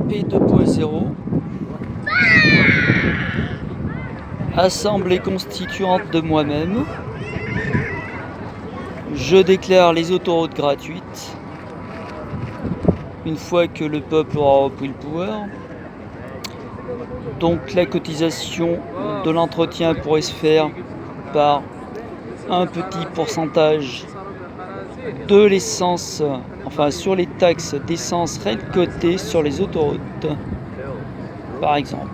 RP 2.0. Assemblée constituante de moi-même. Je déclare les autoroutes gratuites. Une fois que le peuple aura repris le pouvoir. Donc la cotisation de l'entretien pourrait se faire par un petit pourcentage de l'essence, enfin sur les taxes d'essence récoltées sur les autoroutes, par exemple.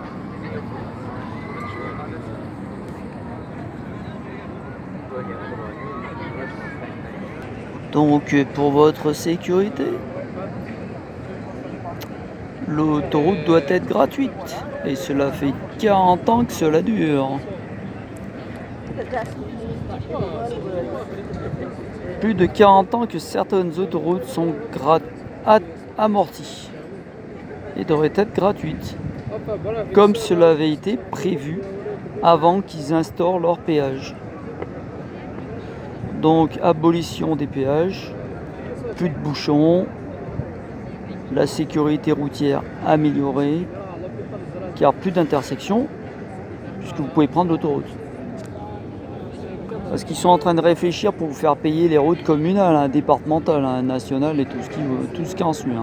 Donc pour votre sécurité, l'autoroute doit être gratuite. Et cela fait 40 ans que cela dure. Plus de 40 ans que certaines autoroutes sont amorties et devraient être gratuites, comme cela avait été prévu avant qu'ils instaurent leur péage. Donc abolition des péages, plus de bouchons, la sécurité routière améliorée, car plus d'intersections, puisque vous pouvez prendre l'autoroute. Parce qu'ils sont en train de réfléchir pour vous faire payer les routes communales, départementales, nationales et tout ce qui en suit.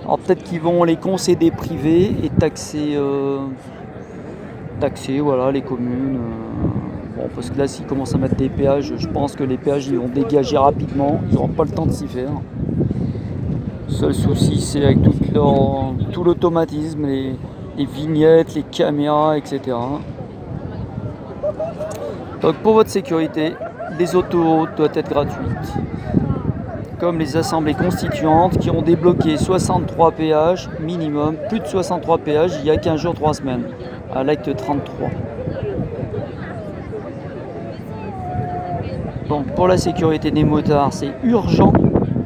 Alors peut-être qu'ils vont les concéder privés et taxer voilà, les communes. Bon, parce que là, s'ils commencent à mettre des péages, je pense que les péages ils vont dégager rapidement. Ils n'auront pas le temps de s'y faire. Le seul souci, c'est avec tout l'automatisme, les vignettes, les caméras, etc. Donc pour votre sécurité, les autoroutes doivent être gratuites. Comme les assemblées constituantes qui ont débloqué 63 péages minimum, plus de 63 péages il y a 15 jours, 3 semaines, à l'acte 33. Donc pour la sécurité des motards, c'est urgent,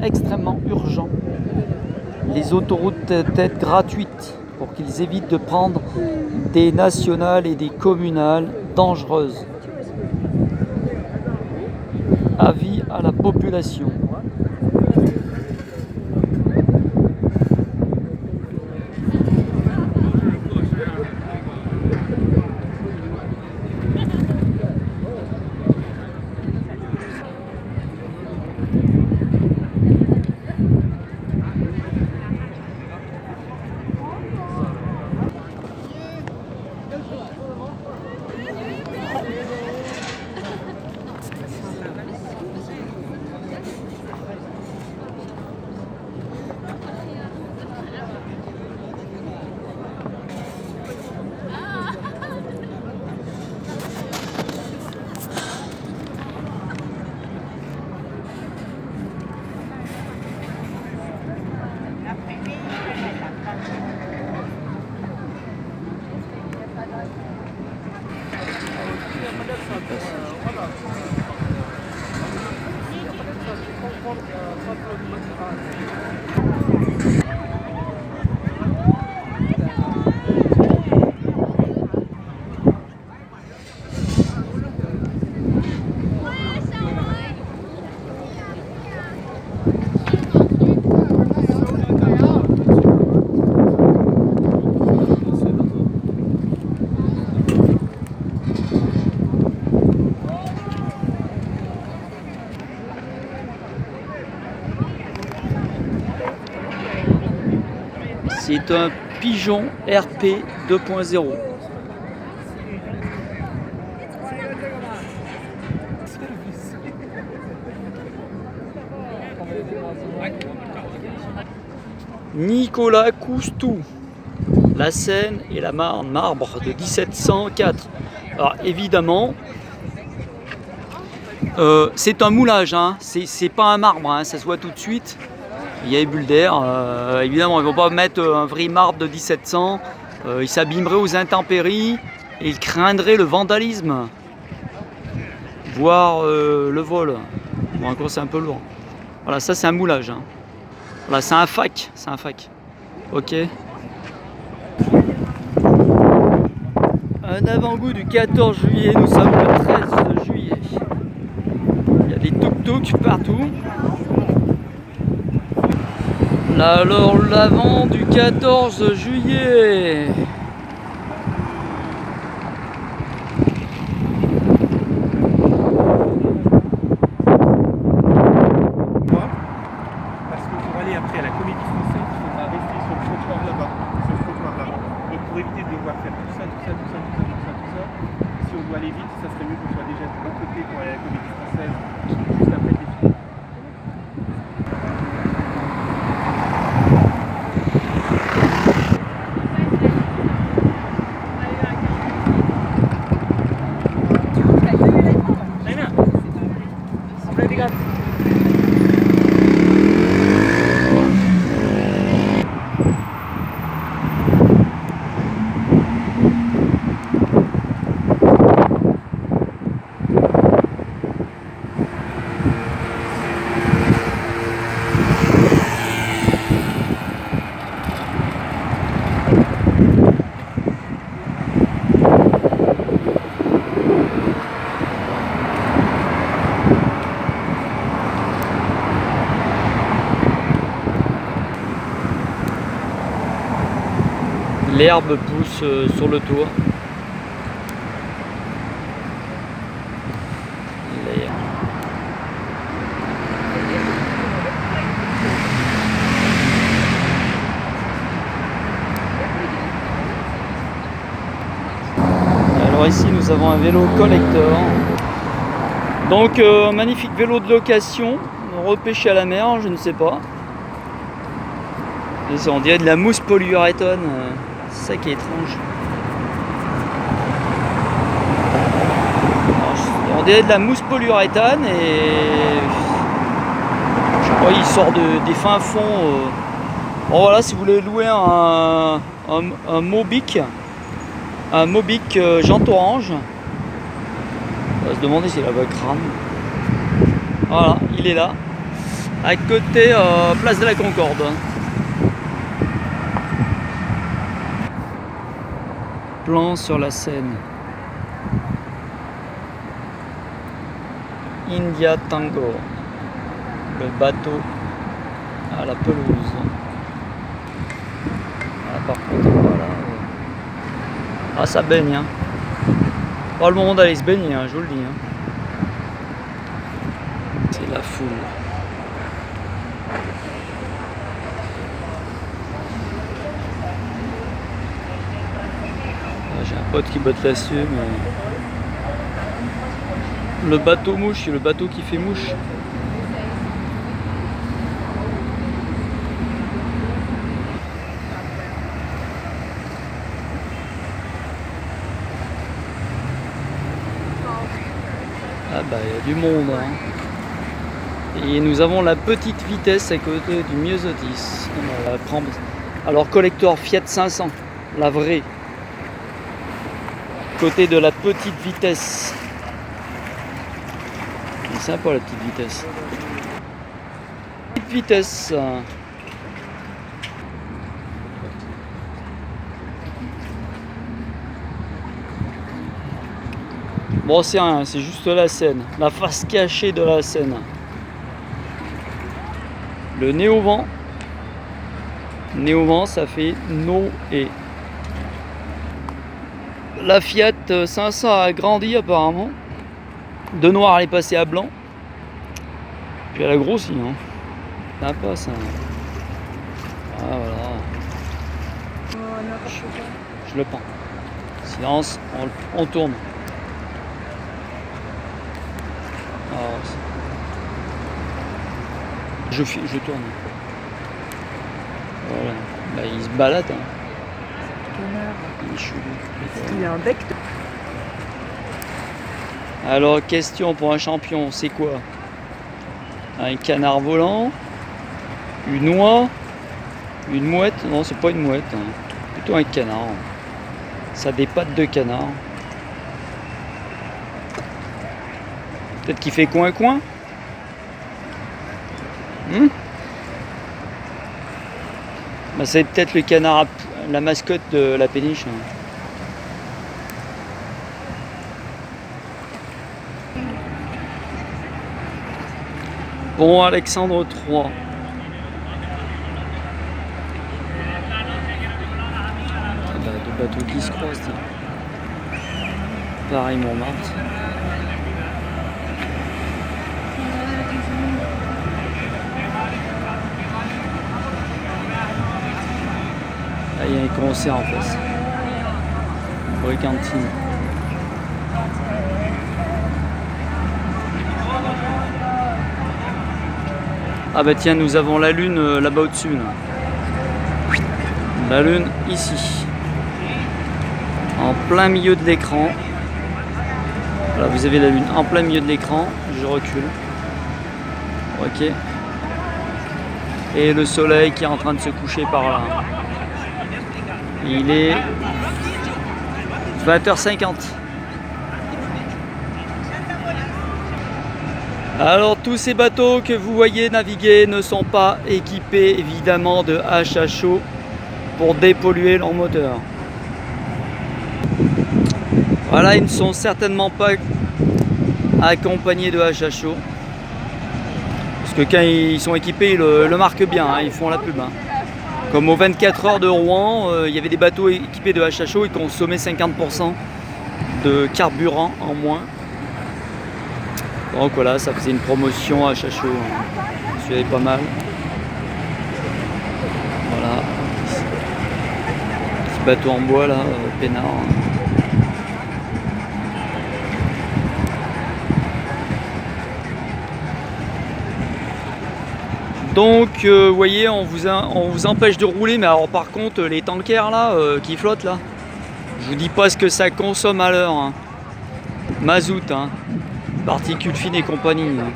extrêmement urgent. Les autoroutes doivent être gratuites pour qu'ils évitent de prendre des nationales et des communales dangereuses. Avis à la population. C'est un Pigeon RP 2.0. Nicolas Coustou, La Seine et la Marne, marbre de 1704. Alors évidemment, c'est un moulage, c'est pas un marbre, ça se voit tout de suite. Il y a les bulles d'air, évidemment ils ne vont pas mettre un vrai marbre de 1700, il s'abîmerait aux intempéries et il craindrait le vandalisme, voire le vol. Bon encore c'est un peu lourd. Voilà, ça c'est un moulage. Voilà, c'est un fac, ok. Un avant-goût du 14 juillet, nous sommes le 13 juillet. Il y a des tuk-tuk partout. Alors l'avant du 14 juillet. Parce que pour aller après à la Comédie Française, il faudra rester sur le trottoir là-bas. Sur le trottoir là-bas. Donc pour éviter de devoir faire tout ça, si on doit aller vite, ça serait mieux qu'on soit déjà de l'autre côté pour aller à la Comédie Française, juste après le défilé. L'herbe pousse sur le toit. Alors ici nous avons un vélo collector. Donc un magnifique vélo de location, repêché à la mer, je ne sais pas. Et ça, on dirait de la mousse polyuréthane. C'est ça qui est étrange. Alors, on dirait de la mousse polyuréthane et je sais pas, il sort des fins fonds. Bon voilà, si vous voulez louer un Mobic, jante orange, on va se demander s'il a le crâne. Voilà, il est là, à côté place de la Concorde. Plan sur la Seine. India Tango, le bateau à la pelouse. Ah, par contre, voilà. Ah, ça baigne. Hein. Pas le moment d'aller se baigner, hein, je vous le dis. Hein. C'est la foule. J'ai un pote qui botte là-dessus, mais le bateau mouche, c'est le bateau qui fait mouche. Ah bah il y a du monde. Hein. Et nous avons la petite vitesse à côté du Myosotis. On va prendre. Alors collector Fiat 500, la vraie. Côté de la petite vitesse. C'est sympa la petite vitesse. Petite vitesse. Bon c'est rien, c'est juste la Seine, la face cachée de la Seine. Le nez au vent. Nez au vent, ça fait Noé. La Fiat 500 a grandi apparemment. De noir elle est passée à blanc. Puis elle a grossi. Hein. Sympa ça. Ah voilà. Je le prends. Silence, on tourne. Alors, je tourne. Voilà. Bah, il se balade. Hein. Il est chelou. Il a un bec. Alors, question pour un champion, c'est quoi? Un canard volant? Une oie? Une mouette? Non, c'est pas une mouette. Hein. Plutôt un canard. Ça a des pattes de canard. Peut-être qu'il fait coin-coin. Bah, c'est peut-être le canard, la mascotte de la péniche. Hein. Bon, Alexandre 3. bateaux qui se croisent. Tiens. Pareil Montmartre. Là, il y a un concert en face. Brigantine. Ah bah tiens, nous avons la lune là-bas au-dessus. La lune ici. En plein milieu de l'écran. Voilà, vous avez la lune en plein milieu de l'écran. Je recule. Ok. Et le soleil qui est en train de se coucher par là. Il est 20h50. Alors tous ces bateaux que vous voyez naviguer ne sont pas équipés évidemment de HHO pour dépolluer leur moteur. Voilà, ils ne sont certainement pas accompagnés de HHO. Parce que quand ils sont équipés, ils le marquent bien, hein, ils font la pub. Hein. Comme aux 24 heures de Rouen, il y avait des bateaux équipés de HHO et consommaient 50% de carburant en moins. Donc voilà, ça faisait une promotion HHO. Hein. Celui-là est pas mal. Voilà. Petit bateau en bois là, peinard. Hein. Donc vous voyez, on vous empêche de rouler, mais alors par contre les tankers là qui flottent là, je vous dis pas ce que ça consomme à l'heure. Hein. Mazout, hein. Particules fines et compagnie. Hein.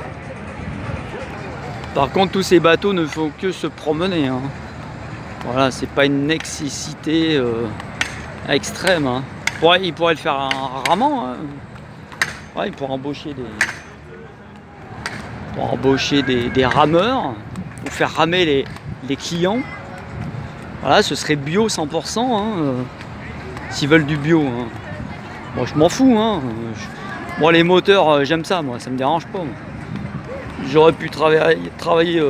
Par contre tous ces bateaux ne font que se promener. Hein. Voilà, c'est pas une nécessité extrême. Hein. Il pourrait le faire en ramant. Hein. Ouais, il pourrait embaucher des rameurs. Pour faire ramer les clients. Voilà, ce serait bio 100%. Hein, s'ils veulent du bio. Hein. Moi, je m'en fous. Hein. Moi, les moteurs, j'aime ça. Moi, ça me dérange pas. J'aurais pu travailler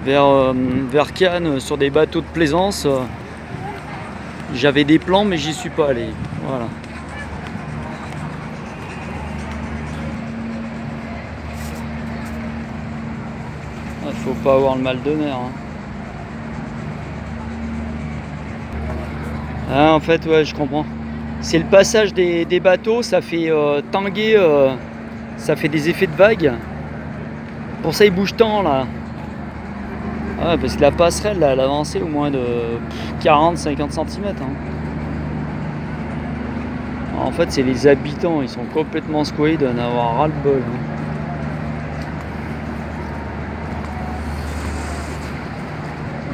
vers Cannes sur des bateaux de plaisance. J'avais des plans, mais j'y suis pas allé. Voilà. Faut pas avoir le mal de mer. Hein. Ah, en fait, ouais, je comprends. C'est le passage des bateaux, ça fait tanguer, ça fait des effets de vagues. Pour ça, il bouge tant là. Ah, parce que la passerelle, là, elle a avancé au moins de 40-50 cm. Hein. En fait, c'est les habitants, ils sont complètement secoués d'en avoir ras-le-bol. Hein.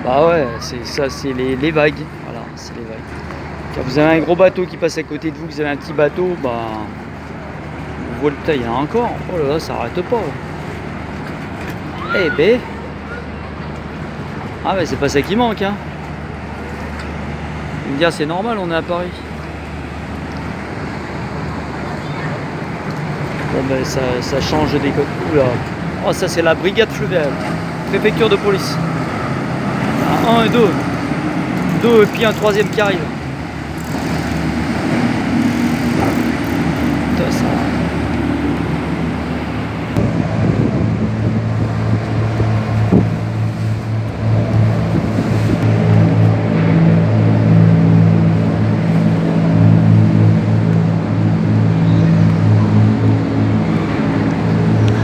Bah ouais, c'est ça, c'est les vagues. Voilà, c'est les vagues. Quand vous avez un gros bateau qui passe à côté de vous, que vous avez un petit bateau, bah vous voyez le taille, il y en a encore. Oh là là, ça arrête pas. Eh ben. Ah mais c'est pas ça qui manque, hein. Vous me dire c'est normal, on est à Paris. Bon ben ça change des codes. Oula. Oh ça c'est la brigade fluviale. Préfecture de police. Un et deux. Deux et puis un troisième qui arrive. Putain, ça...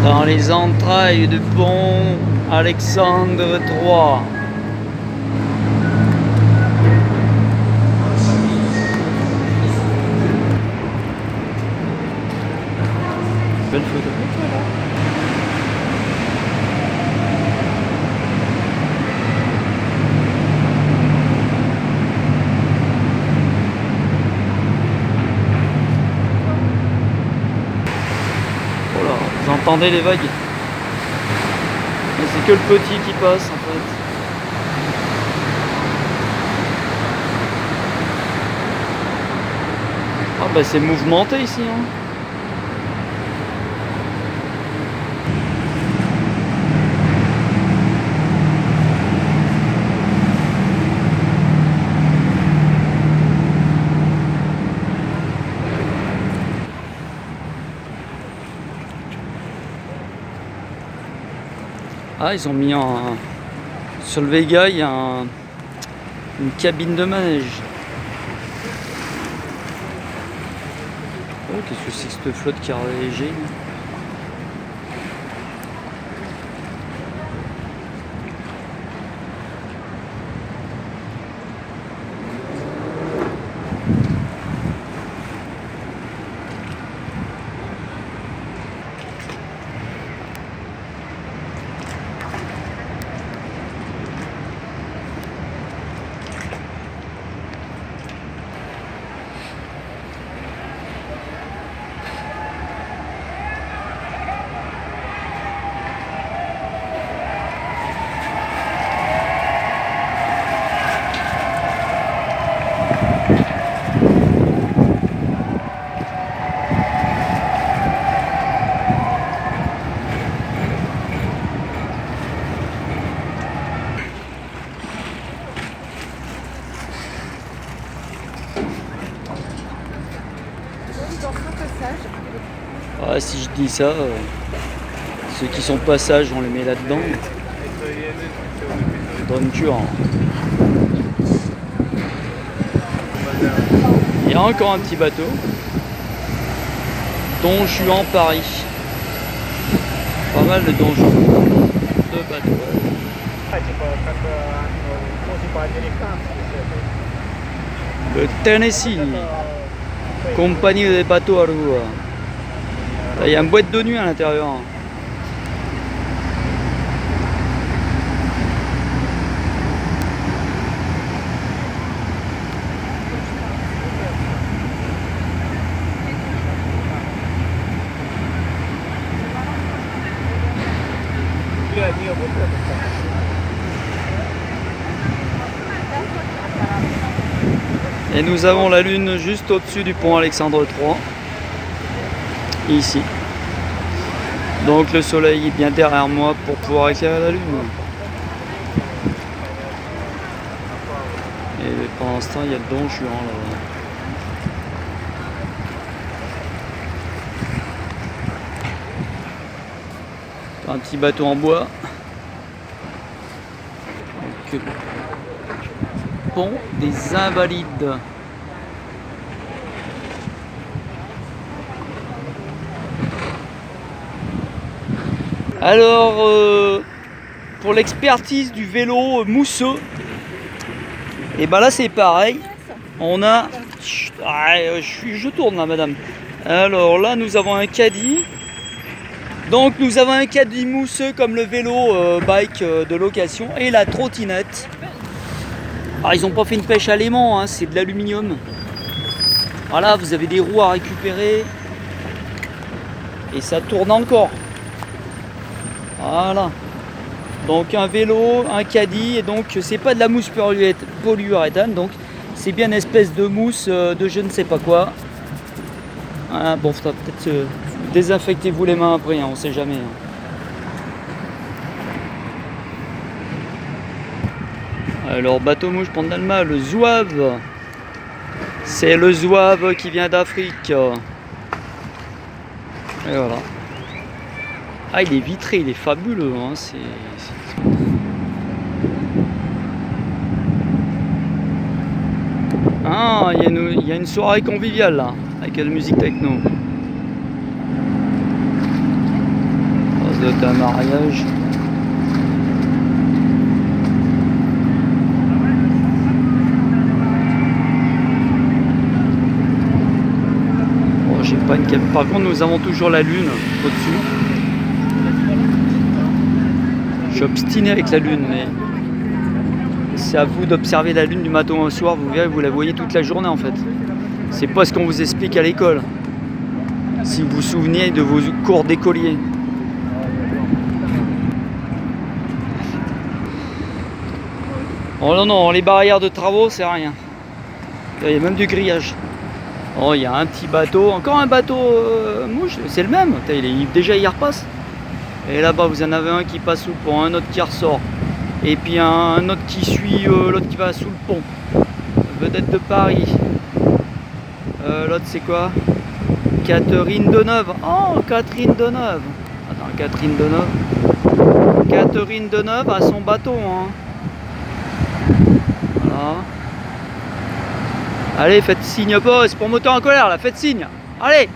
Dans les entrailles du pont Alexandre III. Belle photo. Oh là, vous entendez les vagues? Mais c'est que le petit qui passe en fait. Ah bah c'est mouvementé ici hein. Ah, ils ont mis un... Sur le Vega, il y a une cabine de manège. Oh, qu'est-ce que c'est que cette flotte qui est léger? Ah, si je dis ça, ceux qui sont passage, on les met là-dedans. Donne cure. Il y a encore un petit bateau. Don Juan Paris. Pas mal de donjons. De bateaux. Le Tennessee. Compagnie des bateaux à roues. Il y a une boîte de nuit à l'intérieur. Et nous avons la lune juste au-dessus du pont Alexandre III. Ici. Donc le soleil est bien derrière moi pour pouvoir éclairer la lune. Et pendant ce temps, il y a le Don Juan là-bas. Un petit bateau en bois. Donc, pont des Invalides. Alors, pour l'expertise du vélo mousseux, et ben là c'est pareil. On a... je tourne là, madame. Alors là, nous avons un caddie. Donc nous avons un caddie mousseux comme le vélo bike de location et la trottinette. Alors, ils n'ont pas fait une pêche à l'aimant, hein, c'est de l'aluminium. Voilà, vous avez des roues à récupérer. Et ça tourne encore. Voilà. Donc un vélo, un caddie, et donc c'est pas de la mousse polyuréthane, donc c'est bien une espèce de mousse de je ne sais pas quoi. Ah, bon, faudra peut-être désinfectez-vous les mains après, hein, on sait jamais. Hein. Alors bateau mouche Pandalma, le zouave. C'est le zouave qui vient d'Afrique. Et voilà. Ah, il est vitré, il est fabuleux. Hein. Ah, il y a une soirée conviviale là, avec la musique techno. Ça doit être un mariage. Bon, j'ai pas une... Par contre, nous avons toujours la lune au-dessus. Je suis obstiné avec la lune, mais c'est à vous d'observer la lune du matin au soir. Vous verrez, vous la voyez toute la journée en fait. C'est pas ce qu'on vous explique à l'école. Si vous vous souvenez de vos cours d'écolier. Oh non, non, les barrières de travaux, c'est rien. Il y a même du grillage. Oh, il y a un petit bateau, encore un bateau mouche, c'est le même. Déjà, il repasse. Et là-bas, vous en avez un qui passe sous le pont, un autre qui ressort. Et puis un autre qui suit l'autre qui va sous le pont. Vedette de Paris. L'autre, c'est quoi? Catherine Deneuve. Oh, Catherine Deneuve. Attends, Catherine Deneuve. Catherine Deneuve à son bateau. Hein. Voilà. Allez, faites signe pas, c'est pour moteur en colère là, faites signe. Allez.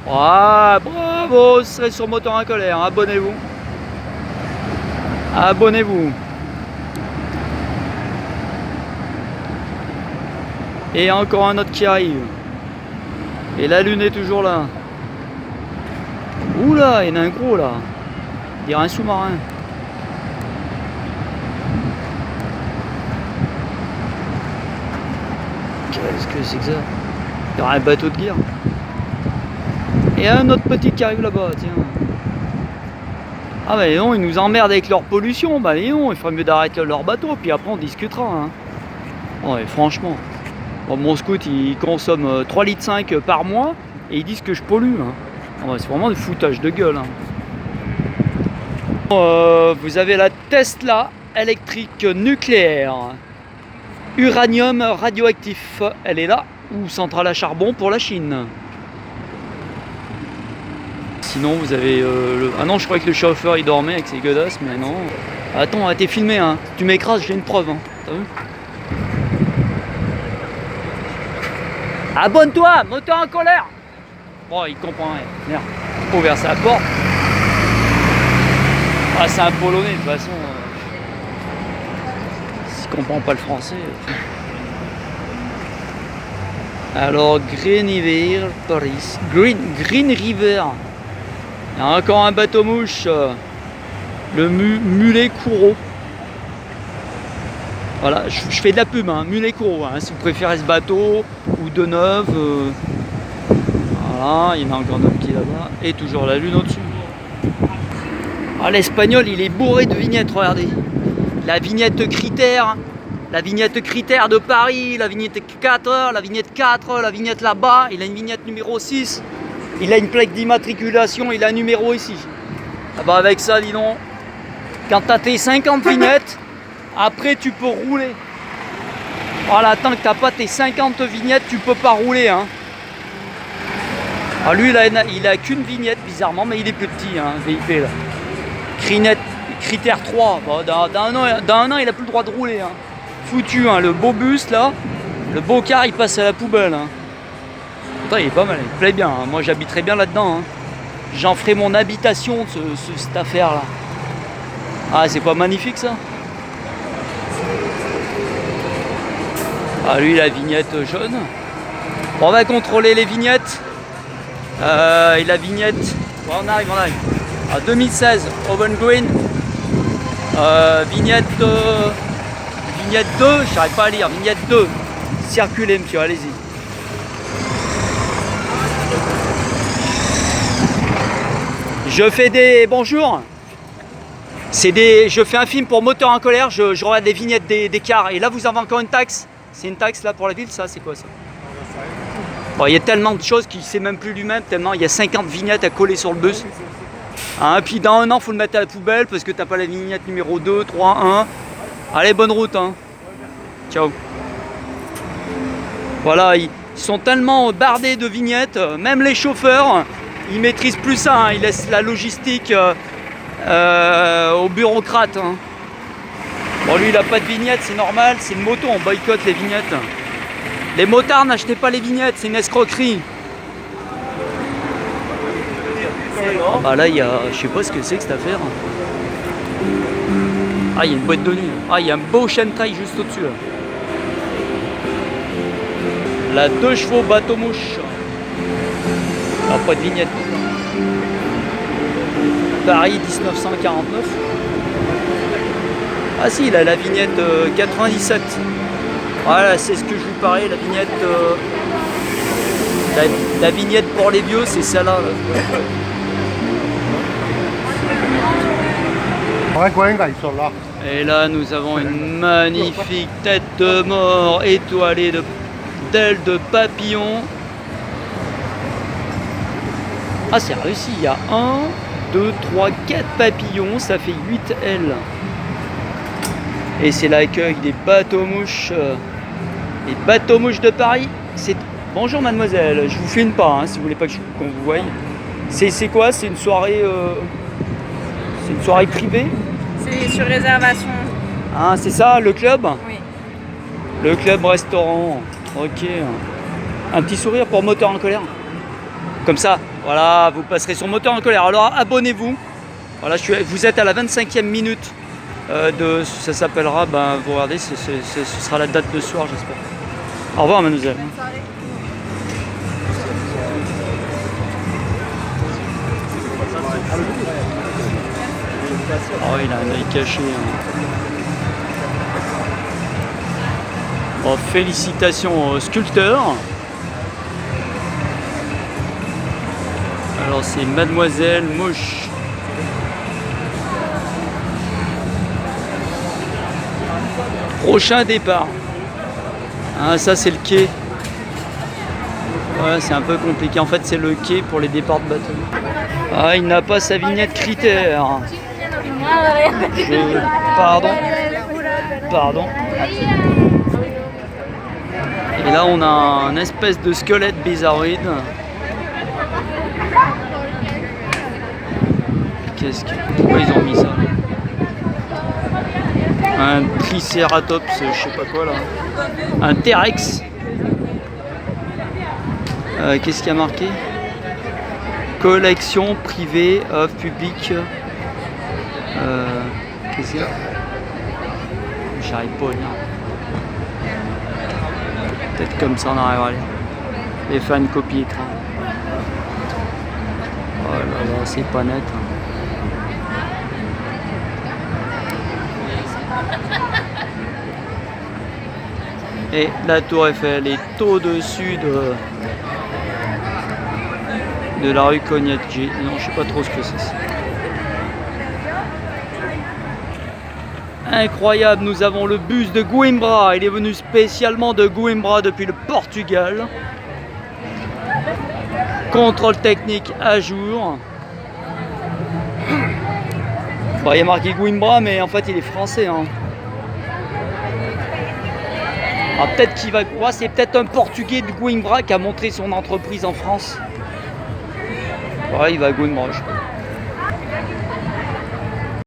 Ouais, bravo, c'est sur moteur en colère, abonnez-vous. Abonnez-vous. Et encore un autre qui arrive. Et la lune est toujours là. Oula, il y en a un gros là. Il dirait un sous-marin. Qu'est-ce que c'est que ça? Il y aura un bateau de guerre. Et un autre petit qui arrive là-bas, tiens. Ah bah non, ils nous emmerdent avec leur pollution. Bah non, il ferait mieux d'arrêter leur bateau, puis après on discutera. Hein. Ouais, franchement. Bon, mon scout, il consomme 3,5 litres par mois, et ils disent que je pollue. Hein. Ouais, c'est vraiment du foutage de gueule. Hein. Vous avez la Tesla électrique nucléaire. Uranium radioactif. Elle est là. Ou centrale à charbon pour la Chine. Sinon vous avez Ah non, je croyais que le chauffeur il dormait avec ses godasses, mais non. Attends, t'es filmé, hein. Tu m'écrases, j'ai une preuve, hein. T'as vu? Abonne-toi, moteur en colère. Bon, il comprend rien. Merde, ouvert sa porte. Ah, c'est un Polonais de toute façon. S'il comprend pas le français. Alors, Green River, Paris. Green River. Il y a encore un bateau mouche. Le Mulet Courreau. Voilà, je fais de la pub, hein, Mulet Courreau. Hein, si vous préférez ce bateau ou Deneuve. Voilà, il y en a encore un autre qui est là-bas. Et toujours la lune au-dessus. Ah, l'espagnol, il est bourré de vignettes, regardez. La vignette critère. La vignette critère de Paris, la vignette 4, la vignette 4, la vignette là-bas, il a une vignette numéro 6, il a une plaque d'immatriculation, il a un numéro ici. Ah bah avec ça, dis donc, quand tu as tes 50 vignettes, après tu peux rouler. Voilà, tant que tu n'as pas tes 50 vignettes, tu peux pas rouler. Hein. Ah, lui, il a qu'une vignette, bizarrement, mais il est plus petit, hein, VIP là. Critère 3, bon, dans un an, il n'a plus le droit de rouler. Hein. Foutu, hein, le beau bus là, le beau car il passe à la poubelle. Hein. Pourtant il est pas mal, il me plaît bien, hein. Moi j'habiterais bien là-dedans. Hein. J'en ferai mon habitation, cette affaire là. Ah, c'est pas magnifique ça? Ah, lui la vignette jaune. Bon, on va contrôler les vignettes. Et la vignette, bon, on arrive. Ah, 2016, Oven Green. Vignette 2, j'arrive pas à lire, vignette 2. Circulez monsieur, allez-y. Je fais des... Bonjour. Je fais un film pour moteur en colère, je regarde les vignettes des cars. Et là vous avez encore une taxe. C'est une taxe là pour la ville, ça c'est quoi ça? Bon, il y a tellement de choses qu'il ne sait même plus lui-même, tellement il y a 50 vignettes à coller sur le bus. Hein, puis dans un an, il faut le mettre à la poubelle parce que tu n'as pas la vignette numéro 2, 3, 1. Allez, bonne route. Hein. Ciao. Voilà, ils sont tellement bardés de vignettes, même les chauffeurs, ils maîtrisent plus ça. Hein, ils laissent la logistique aux bureaucrates. Hein. Bon, lui, il n'a pas de vignette, c'est normal, c'est une moto, on boycotte les vignettes. Les motards, n'achetez pas les vignettes, c'est une escroquerie. Ah bah là, il y a, je sais pas ce que c'est que cette affaire. Ah, il y a une boîte de nuit. Ah, il y a un beau chêne taille juste au-dessus. La 2 chevaux bateau mouche. Ah, pas de vignette. Paris 1949. Ah si, il a la vignette 97. Voilà, c'est ce que je vous parlais, la vignette. La vignette pour les vieux, c'est celle-là. Et là, nous avons une magnifique tête de mort étoilée d'ailes de papillon. Ah, c'est réussi. Il y a 1, 2, 3, 4 papillons. Ça fait 8 ailes. Et c'est l'accueil des bateaux-mouches. Les bateaux-mouches de Paris. Bonjour mademoiselle, je vous filme pas hein, si vous voulez pas qu'on vous voie. C'est quoi? C'est une soirée... C'est une soirée privée? C'est sur réservation. Ah, c'est ça, le club? Oui. Le club restaurant. Ok. Un petit sourire pour Moteur en colère. Comme ça, voilà, vous passerez sur Moteur en colère. Alors abonnez-vous. Voilà, vous êtes à la 25e minute ça s'appellera, vous regardez, ce sera la date de soir, j'espère. Au revoir, mademoiselle. Bonne soirée. Oh, il a un œil caché. Oh, félicitations aux sculpteurs. Alors c'est Mademoiselle Mouche. Prochain départ. Ah, ça c'est le quai. Ouais, c'est un peu compliqué. En fait, c'est le quai pour les départs de bateau. Ah, il n'a pas sa vignette critère. Pardon. Pardon. Et là, on a un espèce de squelette bizarroïde. Pourquoi ils ont mis ça? Un tricératops, je sais pas quoi là. Un T-Rex. Qu'est-ce qu'il y a marqué? Collection privée, œuvre publique. Qu'est-ce qu'il y a? J'arrive pas à lire. Peut-être comme ça on arrive à lire. Les fans copie écran. Oh là là, c'est pas net. Et la tour Eiffel est au-dessus de la rue Cognacci. Non, je sais pas trop ce que c'est. Incroyable, nous avons le bus de Coimbra. Il est venu spécialement de Coimbra depuis le Portugal. Contrôle technique à jour. Bon, il y a marqué Coimbra, mais en fait il est français. Hein. Ah, peut-être qu'il va. Ouais, c'est peut-être un Portugais de Coimbra qui a montré son entreprise en France. Ouais, il va à Coimbra, je crois.